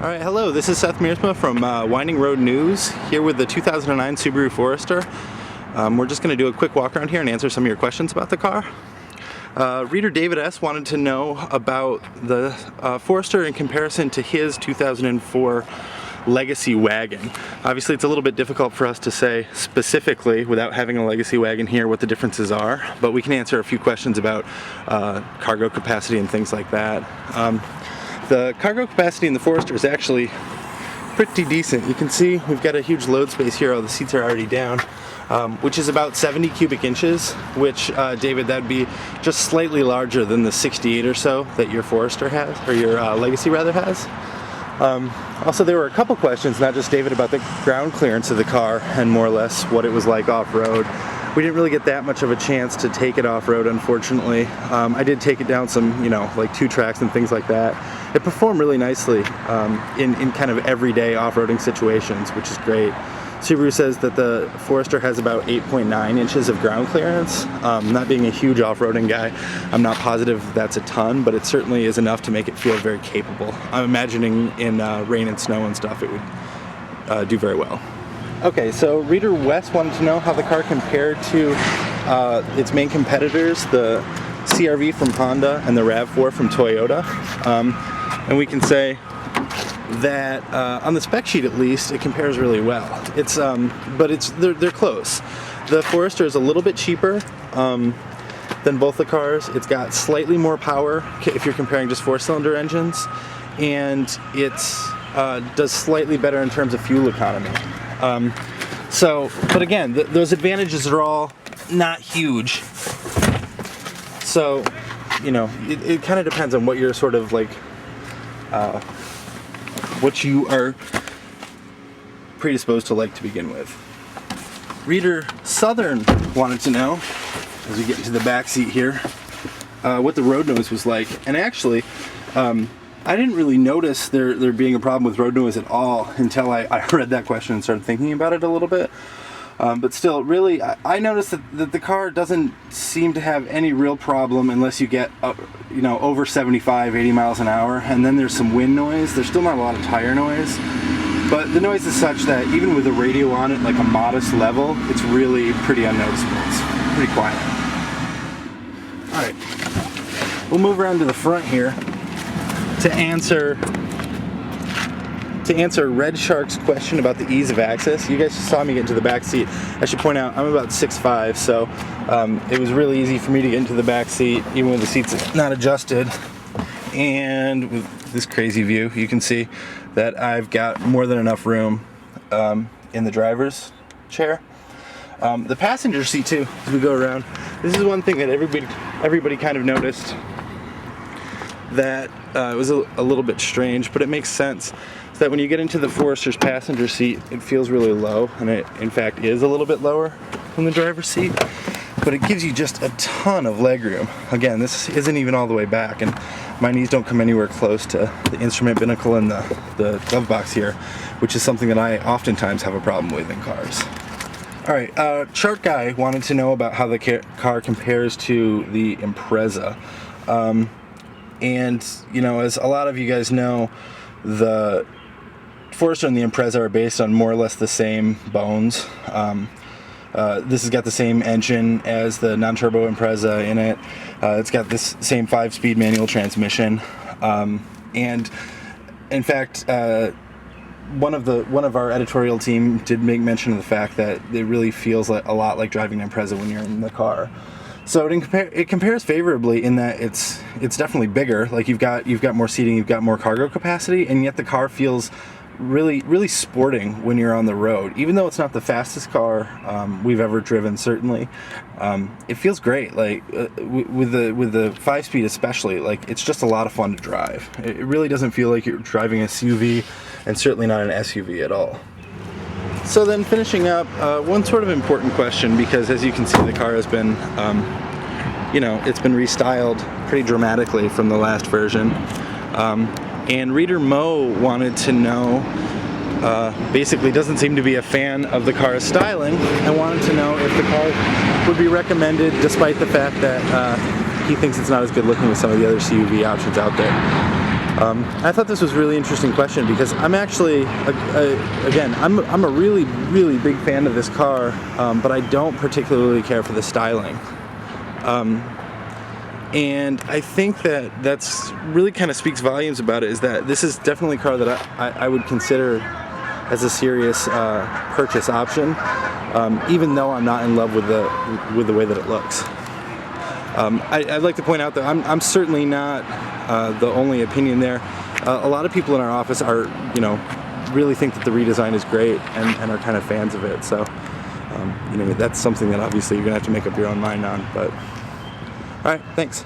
All right, hello, this is Seth Meersma from Winding Road News, here with the 2009 Subaru Forester. We're just going to do a quick walk around here and answer some of your questions about the car. Reader David S. wanted to know about the Forester in comparison to his 2004 legacy wagon. Obviously it's a little bit difficult for us to say specifically without having a legacy wagon here what the differences are, but we can answer a few questions about cargo capacity and things like that. The cargo capacity in the Forester is actually pretty decent. You can see we've got a huge load space here. All the seats are already down, which is about 70 cubic inches, which, David, that'd be just slightly larger than the 68 or so that your Forester has, or your Legacy rather has. Also, there were a couple questions, not just David, about the ground clearance of the car and more or less what it was like off-road. We didn't really get that much of a chance to take it off-road, unfortunately. I did take it down some, like 2 tracks and things like that. It performed really nicely in kind of everyday off-roading situations, which is great. Subaru says that the Forester has about 8.9 inches of ground clearance. Not being a huge off-roading guy, I'm not positive that's a ton, but it certainly is enough to make it feel very capable. I'm imagining in rain and snow and stuff it would do very well. Okay, so Reader Wes wanted to know how the car compared to its main competitors, the CR-V from Honda and the RAV4 from Toyota. And we can say that on the spec sheet at least, it compares really well. It's but they're close. The Forester is a little bit cheaper than both the cars. It's got slightly more power if you're comparing just 4-cylinder engines, and it's does slightly better in terms of fuel economy. But again, those advantages are all not huge. So, it kind of depends on what you're sort of like, what you are predisposed to like to begin with. Reader Southern wanted to know, as we get into the back seat here, what the road noise was like. And actually, I didn't really notice there being a problem with road noise at all until I read that question and started thinking about it a little bit. But still, really, I noticed that the car doesn't seem to have any real problem unless you get, over 75, 80 miles an hour, and then there's some wind noise. There's still not a lot of tire noise, but the noise is such that even with the radio on at like a modest level, it's really pretty unnoticeable. It's pretty quiet. All right, we'll move around to the front here to answer Red Shark's question about the ease of access. You guys saw me get into the back seat. I should point out I'm about 6'5", so it was really easy for me to get into the back seat, even with the seats not adjusted. And with this crazy view, you can see that I've got more than enough room in the driver's chair. The passenger seat too, as we go around. This is one thing that everybody kind of noticed that it was a little bit strange, but it makes sense. That when you get into the Forester's passenger seat, it feels really low, and it in fact is a little bit lower than the driver's seat, but it gives you just a ton of legroom. Again, this isn't even all the way back, and my knees don't come anywhere close to the instrument binnacle and the glove box here, which is something that I oftentimes have a problem with in cars. All right, Chart Guy wanted to know about how the car compares to the Impreza. And, as a lot of you guys know, the Forester and the Impreza are based on more or less the same bones. This has got the same engine as the non-turbo Impreza in it. It's got this same 5-speed manual transmission. And in fact, one of our editorial team did make mention of the fact that it really feels like a lot like driving an Impreza when you're in the car. So it compares favorably in that it's definitely bigger. Like you've got more seating, you've got more cargo capacity, and yet the car feels really, really sporting when you're on the road. Even though it's not the fastest car we've ever driven, certainly, it feels great. Like with the 5-speed especially, like it's just a lot of fun to drive. It really doesn't feel like you're driving an SUV, and certainly not an SUV at all. So then finishing up, one sort of important question, because as you can see the car has been, it's been restyled pretty dramatically from the last version. And Reader Mo wanted to know, basically doesn't seem to be a fan of the car's styling, and wanted to know if the car would be recommended despite the fact that he thinks it's not as good looking as some of the other CUV options out there. I thought this was a really interesting question because I'm actually, again, I'm a really, really big fan of this car, but I don't particularly care for the styling. And I think that's really kind of speaks volumes about it, is that this is definitely a car that I would consider as a serious purchase option, even though I'm not in love with the way that it looks. I'd like to point out that I'm certainly not the only opinion there. A lot of people in our office are, really think that the redesign is great and are kind of fans of it. So, that's something that obviously you're gonna have to make up your own mind on. But all right, thanks.